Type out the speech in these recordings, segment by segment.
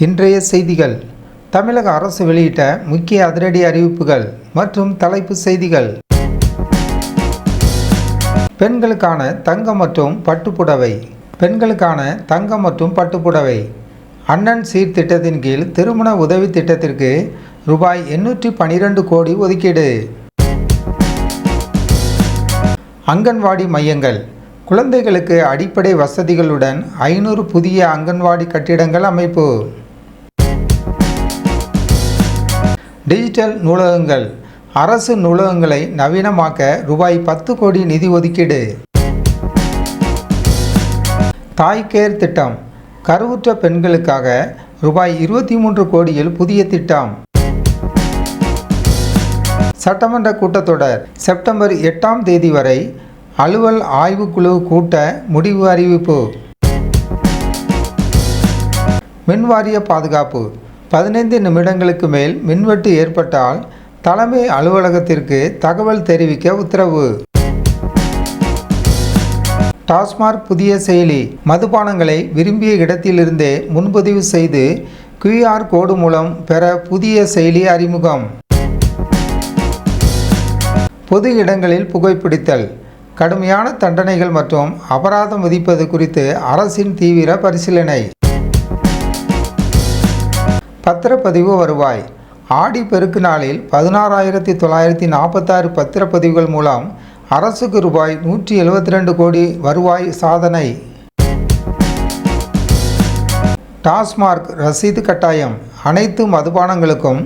இன்றைய செய்திகள். தமிழக அரசு வெளியிட்ட முக்கிய அதிரடி அறிவிப்புகள் மற்றும் தலைப்புச் செய்திகள். பெண்களுக்கான தங்கம் மற்றும் பட்டுப்புடவை. பெண்களுக்கான தங்கம் மற்றும் பட்டுப்புடவை. அண்ணன் சீர்திட்டத்தின் கீழ் திருமண உதவி திட்டத்திற்கு ரூபாய் 812 கோடி ஒதுக்கீடு. அங்கன்வாடி மையங்கள். குழந்தைகளுக்கு அடிப்படை வசதிகளுடன் 500 புதிய அங்கன்வாடி கட்டிடங்கள் அமைப்பு. டிஜிட்டல் நூலகங்கள். அரசு நூலகங்களை நவீனமாக்க ரூபாய் 10 கோடி நிதி ஒதுக்கீடு. தாய் கேர் திட்டம். கருவுற்ற பெண்களுக்காக ரூபாய் 23 கோடியில் புதிய திட்டம். சட்டமன்ற கூட்டத்தொடர் செப்டம்பர் 8ஆம் தேதி வரை. அலுவல் ஆய்வுக்குழு கூட்ட முடிவு அறிவிப்பு. மின்வாரிய பாதுகாப்பு. 15 நிமிடங்களுக்கு மேல் மின்வெட்டு ஏற்பட்டால் தலைமை அலுவலகத்திற்கு தகவல் தெரிவிக்க உத்தரவு. டாஸ்மாக் புதிய செயலி. மதுபானங்களை விரும்பிய இடத்திலிருந்தே முன்பதிவு செய்து QR கோடு மூலம் பெற புதிய செயலி அறிமுகம். பொது இடங்களில் புகைப்பிடித்தல். கடுமையான தண்டனைகள் மற்றும் அபராதம் விதிப்பது குறித்து அரசின் தீவிர பரிசீலனை. பத்திரப்பதிவு வருவாய். ஆடி பெருக்கு நாளில் 16,946 பத்திரப்பதிவுகள் மூலம் அரசுக்கு ரூபாய் 172 கோடி வருவாய் சாதனை. டாஸ்மாக் ரசீது கட்டாயம். அனைத்து மதுபானங்களுக்கும்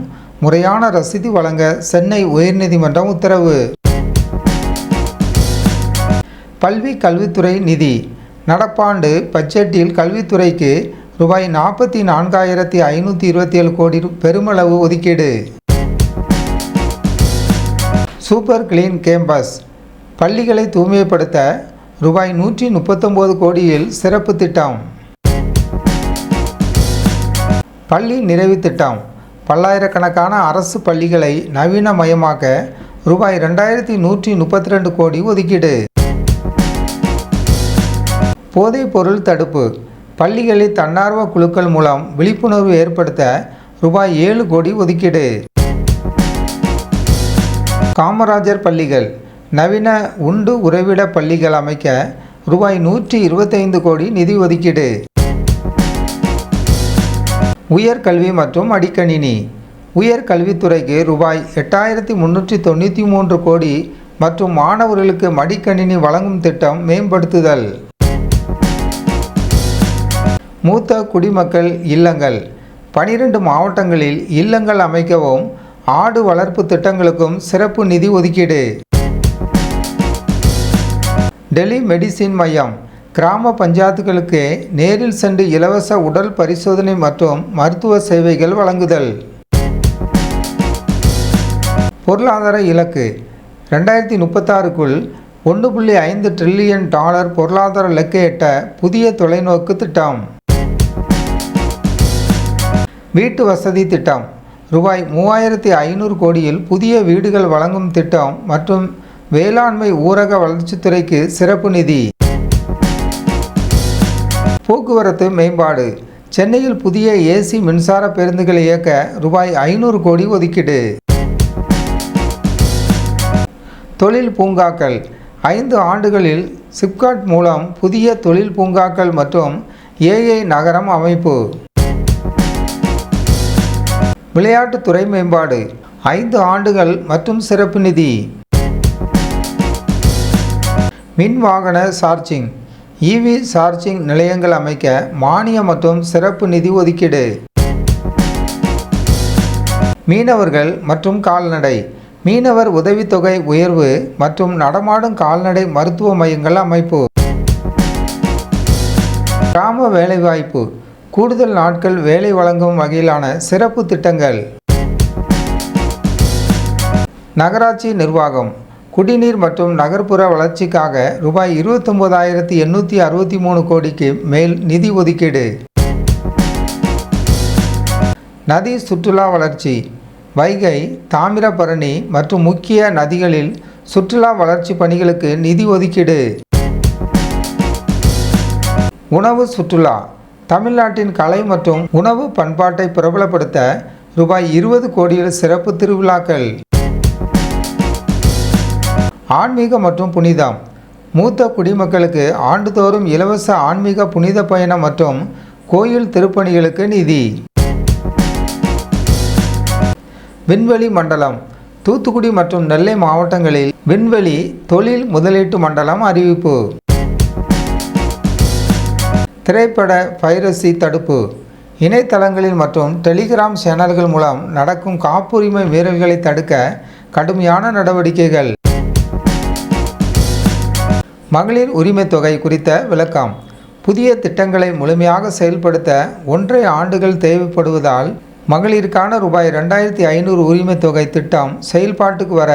முறையான ரசீது வழங்க சென்னை உயர்நீதிமன்றம் உத்தரவு. பள்ளி கல்வித்துறை நிதி. நடப்பாண்டு பட்ஜெட்டில் கல்வித்துறைக்கு ரூபாய் 44,527 கோடி பெருமளவு ஒதுக்கீடு. Super clean campus. பள்ளிகளை தூய்மைப்படுத்த ரூபாய் 139 கோடியில் சிறப்பு திட்டம். பள்ளி நிறைவு திட்டம். பல்லாயிரக்கணக்கான அரசு பள்ளிகளை நவீனமயமாக்க ரூபாய் 2,132 கோடி ஒதுக்கீடு. போதைப் பொருள் தடுப்பு. பள்ளிகளில் தன்னார்வ குழுக்கள் மூலம் விழிப்புணர்வு ஏற்படுத்த ரூபாய் 7 கோடி ஒதுக்கீடு. காமராஜர் பள்ளிகள். நவீன உண்டு உறைவிட பள்ளிகள் அமைக்க ரூபாய் 125 கோடி நிதி ஒதுக்கீடு. உயர்கல்வி மற்றும் மடிக்கணினி. உயர்கல்வித்துறைக்கு ரூபாய் 8,393 கோடி மற்றும் மாணவர்களுக்கு மடிக்கணினி வழங்கும் திட்டம் மேம்படுத்துதல். மூத்த குடிமக்கள் இல்லங்கள். 12 மாவட்டங்களில் இல்லங்கள் அமைக்கவும் ஆடு வளர்ப்பு திட்டங்களுக்கும் சிறப்பு நிதி ஒதுக்கீடு. டெலி மெடிசின் மையம். கிராம பஞ்சாயத்துகளுக்கு நேரில் சென்று இலவச உடல் பரிசோதனை மற்றும் மருத்துவ சேவைகள் வழங்குதல். பொருளாதார இலக்கு. 2036க்குள் $1.5 டிரில்லியன் பொருளாதார இலக்கை எட்ட புதிய தொலைநோக்கு திட்டம். வீட்டு வசதி திட்டம். ரூபாய் 3,500 கோடியில் புதிய வீடுகள் வழங்கும் திட்டம் மற்றும் வேளாண்மை ஊரக வளர்ச்சித்துறைக்கு சிறப்பு நிதி. போக்குவரத்து மேம்பாடு. சென்னையில் புதிய AC மின்சார பேருந்துகளை இயக்க ரூபாய் 500 கோடி ஒதுக்கீடு. தொழில் பூங்காக்கள். 5 ஆண்டுகளில் சிப்காட் மூலம் புதிய தொழில் பூங்காக்கள் மற்றும் AI நகரம் அமைப்பு. விளையாட்டுத்துறை மேம்பாடு. 5 ஆண்டுகள் மற்றும் சிறப்பு நிதி. மின் வாகன சார்ஜிங். EV சார்ஜிங் நிலையங்கள் அமைக்க மானியம் மற்றும் சிறப்பு நிதி ஒதுக்கீடு. மீனவர்கள் மற்றும் கால்நடை. மீனவர் உதவித்தொகை உயர்வு மற்றும் நடமாடும் கால்நடை மருத்துவ மையங்கள் அமைப்பு. கிராம வேலைவாய்ப்பு. கூடுதல் நாட்கள் வேலை வழங்கும் வகையிலான சிறப்பு திட்டங்கள். நகராட்சி நிர்வாகம். குடிநீர் மற்றும் நகர்ப்புற வளர்ச்சிக்காக ரூபாய் 29,863 கோடிக்கு மேல் நிதி ஒதுக்கீடு. நதி சுற்றுலா வளர்ச்சி. வைகை, தாமிரபரணி மற்றும் முக்கிய நதிகளில் சுற்றுலா வளர்ச்சி பணிகளுக்கு நிதி ஒதுக்கீடு. உணவு சுற்றுலா. தமிழ்நாட்டின் கலை மற்றும் உணவு பண்பாட்டை பிரபலப்படுத்த ரூபாய் 20 கோடியில் சிறப்பு திருவிழாக்கள். ஆன்மீக மற்றும் புனிதம். மூத்த குடிமக்களுக்கு ஆண்டுதோறும் இலவச ஆன்மீக புனித பயணம் மற்றும் கோயில் திருப்பணிகளுக்கு நிதி. விண்வெளி மண்டலம். தூத்துக்குடி மற்றும் நெல்லை மாவட்டங்களில் விண்வெளி தொழில் முதலீட்டு மண்டலம் அறிவிப்பு. திரைப்பட பைரசி தடுப்பு. இணையதளங்களில் மற்றும் டெலிகிராம் சேனல்கள் மூலம் நடக்கும் காப்புரிமை மீறல்களை தடுக்க கடுமையான நடவடிக்கைகள். மகளிர் உரிமை தொகை குறித்த விளக்கம். புதிய திட்டங்களை முழுமையாக செயல்படுத்த 1.5 ஆண்டுகள் தேவைப்படுவதால் மகளிருக்கான ரூபாய் 2500 உரிமை தொகை திட்டம் செயல்பாட்டுக்கு வர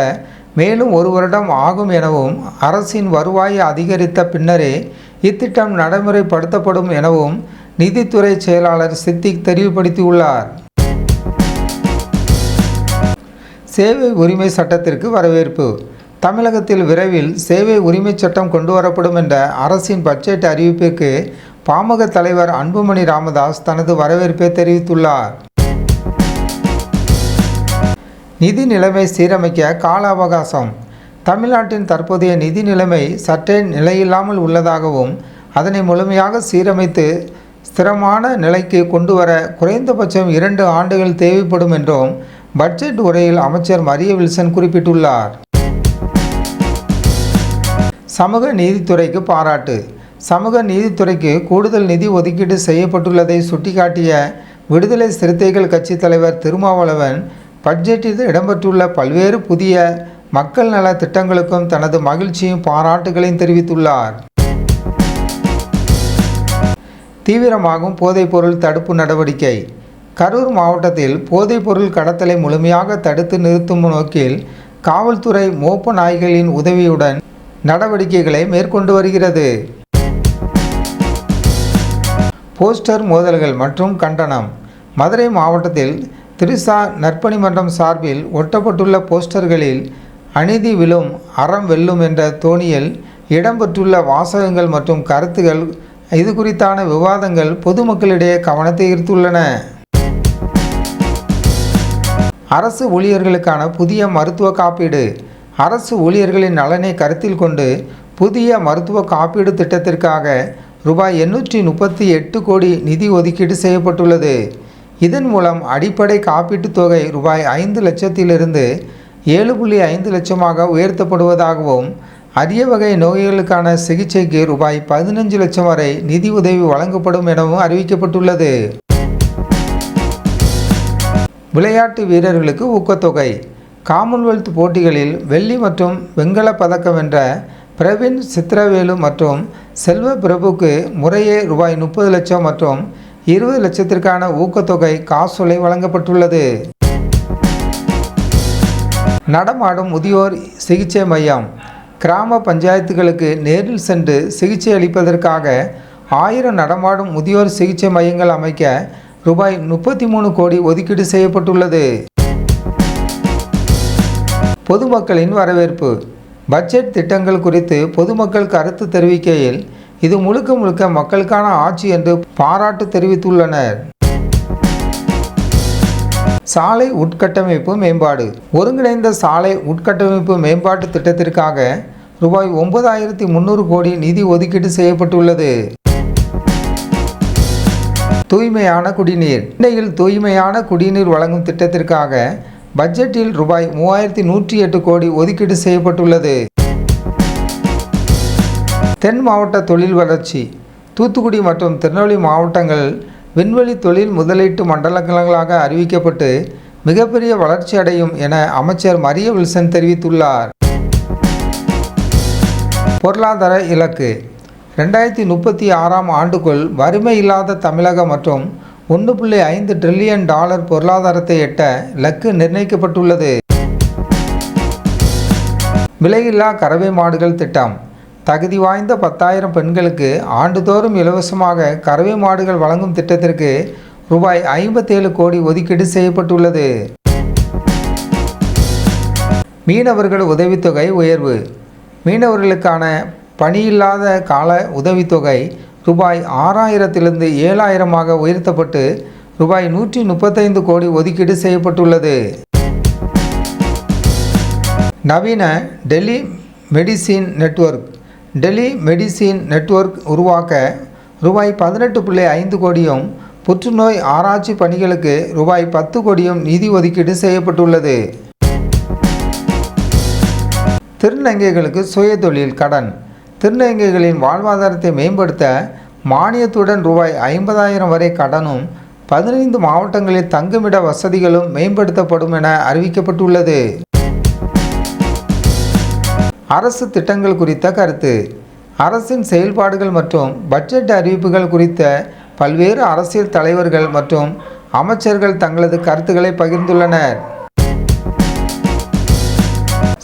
மேலும் 1 வருடம் ஆகும் எனவும் அரசின் வருவாயை அதிகரித்த பின்னரே இத்திட்டம் நடைமுறைப்படுத்தப்படும் எனவும் நிதித்துறை செயலாளர் சித்திக் தெரிவுபடுத்தியுள்ளார். சேவை உரிமை சட்டத்திற்கு வரவேற்பு. தமிழகத்தில் விரைவில் சேவை உரிமை சட்டம் கொண்டுவரப்படும் என்ற அரசின் பட்ஜெட் அறிவிப்பிற்கு பாமக தலைவர் அன்புமணி ராமதாஸ் தனது வரவேற்பை தெரிவித்துள்ளார். நிதி நிலைமை சீரமைக்க கால அவகாசம். தமிழ்நாட்டின் தற்போதைய நிதி நிலைமை சற்றே நிலையில்லாமல் உள்ளதாகவும் அதனை முழுமையாக சீரமைத்து ஸ்திரமான நிலைக்கு கொண்டுவர குறைந்தபட்சம் 2 ஆண்டுகள் தேவைப்படும் என்றும் பட்ஜெட் உரையில் அமைச்சர் மரிய வில்சன் குறிப்பிட்டுள்ளார். சமூக நீதித்துறைக்கு பாராட்டு. சமூக நீதித்துறைக்கு கூடுதல் நிதி ஒதுக்கீடு செய்யப்பட்டுள்ளதை சுட்டிக்காட்டிய விடுதலை சிறுத்தைகள் கட்சி தலைவர் திருமாவளவன் பட்ஜெட்டில் இடம்பெற்றுள்ள பல்வேறு புதிய மக்கள் நல திட்டங்களுக்கும் தனது மகிழ்ச்சியும் பாராட்டுகளையும் தெரிவித்துள்ளார். தீவிரமாகும் போதைப்பொருள் தடுப்பு நடவடிக்கை. கரூர் மாவட்டத்தில் போதைப்பொருள் கடத்தலை முழுமையாக தடுத்து நிறுத்தும் நோக்கில் காவல்துறை மோப்ப நாய்களின் உதவியுடன் நடவடிக்கைகளை மேற்கொண்டு வருகிறது. போஸ்டர் மோதல்கள் மற்றும் கண்டனம். மதுரை மாவட்டத்தில் திரிசா நற்பணி மன்றம் சார்பில் ஒட்டப்பட்டுள்ள போஸ்டர்களில் அநீதி விழும் அறம் வெல்லும் என்ற தோணியில் இடம்பெற்றுள்ள வாசகங்கள் மற்றும் கருத்துகள் இது குறித்தான விவாதங்கள் பொதுமக்களிடையே கவனத்தை ஈர்த்துள்ளன. அரசு ஊழியர்களுக்கான புதிய மருத்துவ காப்பீடு. அரசு ஊழியர்களின் நலனை கருத்தில் கொண்டு புதிய மருத்துவ காப்பீடு திட்டத்திற்காக ரூபாய் 838 கோடி நிதி ஒதுக்கீடு செய்யப்பட்டுள்ளது. இதன் மூலம் அடிப்படை காப்பீட்டுத் தொகை ரூபாய் 5 லட்சத்திலிருந்து 7.5 லட்சமாக உயர்த்தப்படுவதாகவும் அரிய வகை நோய்களுக்கான சிகிச்சைக்கு ரூபாய் 15 லட்சம் வரை நிதி உதவி வழங்கப்படும் எனவும் அறிவிக்கப்பட்டுள்ளது. விளையாட்டு வீரர்களுக்கு ஊக்கத்தொகை. காமன்வெல்த் போட்டிகளில் வெள்ளி மற்றும் வெண்கல பதக்கம் வென்ற பிரவீன் சித்திரவேலு மற்றும் செல்வ பிரபுக்கு முறையே ரூபாய் 30 லட்சம் மற்றும் 20 லட்சத்திற்கான ஊக்கத்தொகை காசோலை வழங்கப்பட்டுள்ளது. நடமாடும் முதியோர் சிகிச்சை மையம். கிராம பஞ்சாயத்துகளுக்கு நேரில் சென்று சிகிச்சை அளிப்பதற்காக 1000 நடமாடும் முதியோர் சிகிச்சை மையங்கள் அமைக்க ரூபாய் 33 கோடி ஒதுக்கீடு செய்யப்பட்டுள்ளது. பொதுமக்களின் வரவேற்பு. பட்ஜெட் திட்டங்கள் குறித்து பொதுமக்கள் கருத்து தெரிவிக்கையில் இது முழுக்க முழுக்க மக்களுக்கான ஆட்சி என்று பாராட்டு தெரிவித்துள்ளனர். சாலை உட்கட்டமைப்பு மேம்பாடு. ஒருங்கிணைந்த சாலை உட்கட்டமைப்பு மேம்பாட்டு திட்டத்திற்காக ரூபாய் 9300 கோடி நிதி ஒதுக்கீடு செய்யப்பட்டுள்ளது. தூய்மையான குடிநீர். சென்னையில் தூய்மையான குடிநீர் வழங்கும் திட்டத்திற்காக பட்ஜெட்டில் ரூபாய் 3108 கோடி ஒதுக்கீடு செய்யப்பட்டுள்ளது. தென் மாவட்ட தொழில் வளர்ச்சி. தூத்துக்குடி மற்றும் திருநெல்வேலி மாவட்டங்கள் விண்வெளி தொழில் முதலீட்டு மண்டலங்களாக அறிவிக்கப்பட்டு மிகப்பெரிய வளர்ச்சி அடையும் என அமைச்சர் மரிய வில்சன் தெரிவித்துள்ளார். பொருளாதார இலக்கு. 2036ஆம் ஆண்டுக்குள் வறுமை இல்லாத தமிழகம் மற்றும் $1.5 டிரில்லியன் பொருளாதாரத்தை எட்ட இலக்கு நிர்ணயிக்கப்பட்டுள்ளது. விலையில்லா கறவை மாடுகள் திட்டம். தகுதி வாய்ந்த 10,000 பெண்களுக்கு ஆண்டுதோறும் இலவசமாக கறவை மாடுகள் வழங்கும் திட்டத்திற்கு ரூபாய் 57 கோடி ஒதுக்கீடு செய்யப்பட்டுள்ளது. மீனவர்கள் உதவித்தொகை உயர்வு. மீனவர்களுக்கான பணியில்லாத கால உதவித்தொகை ரூபாய் 6000 7,000 உயர்த்தப்பட்டு ரூபாய் 135 கோடி ஒதுக்கீடு செய்யப்பட்டுள்ளது. நவீன டெல்லி மெடிசின் நெட்வொர்க் உருவாக்க ரூபாய் 18.5 கோடியும் புற்றுநோய் ஆராய்ச்சி பணிகளுக்கு ரூபாய் 10 கோடியும் நிதி ஒதுக்கீடு செய்யப்பட்டுள்ளது. திருநங்கைகளுக்கு சுயதொழில் கடன். திருநங்கைகளின் வாழ்வாதாரத்தை மேம்படுத்த மானியத்துடன் ரூபாய் 50,000 வரை கடனும் 15 மாவட்டங்களில் தங்குமிட வசதிகளும் மேம்படுத்தப்படும் என அறிவிக்கப்பட்டுள்ளது. அரசு திட்டங்கள் குறித்த கருத்து. அரசின் செயல்பாடுகள் மற்றும் பட்ஜெட் அறிவிப்புகள் குறித்த பல்வேறு அரசியல் தலைவர்கள் மற்றும் அமைச்சர்கள் தங்களது கருத்துக்களை பகிர்ந்துள்ளனர்.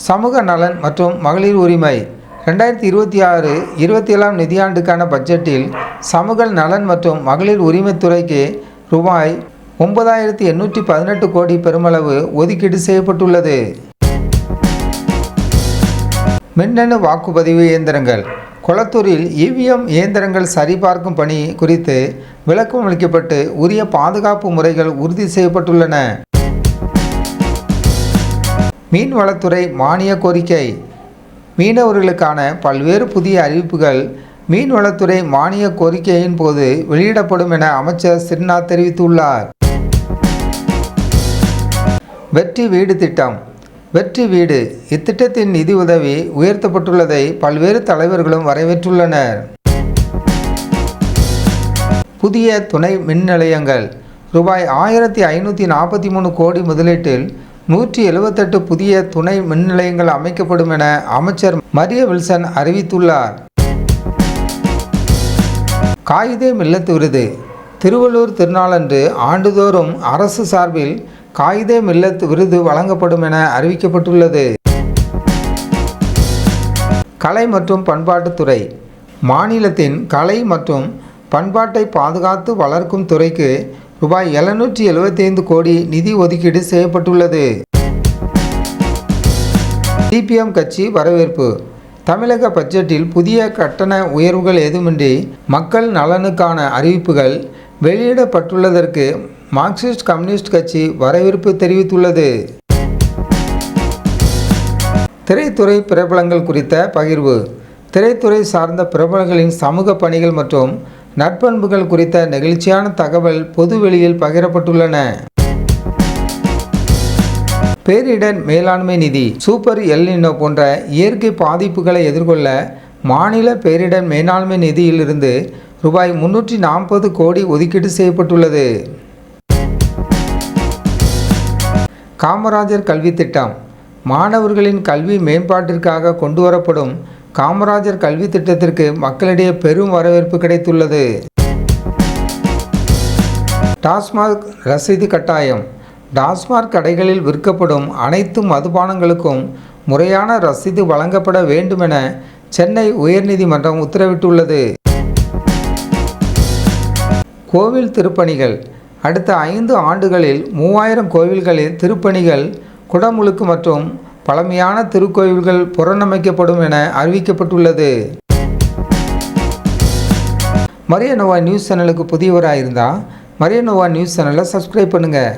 சமூக நலன் மற்றும் மகளிர் உரிமை. 2026-27 நிதியாண்டுக்கான பட்ஜெட்டில் சமூக நலன் மற்றும் மகளிர் உரிமைத்துறைக்கு ரூபாய் 9,818 கோடி பெருமளவு ஒதுக்கீடு செய்யப்பட்டுள்ளது. மின்னணு வாக்குப்பதிவு இயந்திரங்கள். கொளத்தூரில் EVM இயந்திரங்கள் சரிபார்க்கும் பணி குறித்து விளக்கம் அளிக்கப்பட்டு உரிய பாதுகாப்பு முறைகள் உறுதி செய்யப்பட்டுள்ளன. மீன்வளத்துறை மானிய கோரிக்கை. மீனவர்களுக்கான பல்வேறு புதிய அறிவிப்புகள் மீன்வளத்துறை மானிய கோரிக்கையின் போது வெளியிடப்படும் என அமைச்சர் ஸ்ரீநாத் தெரிவித்துள்ளார். வெற்றி வீடு திட்டம். வெற்றி வீடு இத்திட்டத்தின் நிதி உதவி உயர்த்தப்பட்டுள்ளதை பல்வேறு தலைவர்களும் வரவேற்றுள்ளனர். புதிய துணை மின் நிலையங்கள். ரூபாய் 1,543 கோடி முதலீட்டில் 178 புதிய துணை மின் நிலையங்கள் அமைக்கப்படும் என அமைச்சர் மரிய வில்சன் அறிவித்துள்ளார். காயிதே மில்லத் விருது. திருவள்ளூர் திருநாளன்று ஆண்டுதோறும் அரசு சார்பில் காயிதே மில்லத் விருது வழங்கப்படும் என அறிவிக்கப்பட்டுள்ளது. கலை மற்றும் பண்பாட்டுத்துறை. மாநிலத்தின் கலை மற்றும் பண்பாட்டை பாதுகாத்து வளர்க்கும் துறைக்கு ரூபாய் 775 கோடி நிதி ஒதுக்கீடு செய்யப்பட்டுள்ளது. CPM கட்சி வரவேற்பு. தமிழக பட்ஜெட்டில் புதிய கட்டண உயர்வுகள் ஏதுமின்றி மக்கள் நலனுக்கான அறிவிப்புகள் வெளியிடப்பட்டுள்ளதற்கு மார்க்சிஸ்ட் கம்யூனிஸ்ட் கட்சி வரவேற்பு தெரிவித்துள்ளது. திரைத்துறை பிரபலங்கள் குறித்த பகிர்வு. திரைத்துறை சார்ந்த பிரபலங்களின் சமூக பணிகள் மற்றும் நற்பண்புகள் குறித்த நெகிழ்ச்சியான தகவல் பொதுவெளியில் பகிரப்பட்டுள்ளன. பேரிடர் மேலாண்மை நிதி. சூப்பர் எல் நினோ போன்ற இயற்கை பாதிப்புகளை எதிர்கொள்ள மாநில பேரிடர் மேலாண்மை நிதியிலிருந்து ரூபாய் 340 கோடி ஒதுக்கீடு செய்யப்பட்டுள்ளது. காமராஜர் கல்வி திட்டம். மாணவர்களின் கல்வி மேம்பாட்டிற்காக கொண்டுவரப்படும் காமராஜர் கல்வி திட்டத்திற்கு மக்களிடையே பெரும் வரவேற்பு கிடைத்துள்ளது. டாஸ்மாக் ரசீது கட்டாயம். டாஸ்மாக் கடைகளில் விற்கப்படும் அனைத்து மதுபானங்களுக்கும் முறையான ரசீது வழங்கப்பட வேண்டும் என சென்னை உயர்நீதிமன்றம் உத்தரவிட்டுள்ளது. கோவில் திருப்பணிகள். அடுத்த 5 ஆண்டுகளில் 3000 கோவில்களில் திருப்பணிகள் குடமுழுக்கு மற்றும் பழமையான திருக்கோவில்கள் புனரமைக்கப்படும் என அறிவிக்கப்பட்டுள்ளது. மரிய நோவா நியூஸ் சேனலுக்கு புதியவராக இருந்தால் மரிய நோவா நியூஸ் சேனலை சப்ஸ்கிரைப் பண்ணுங்கள்.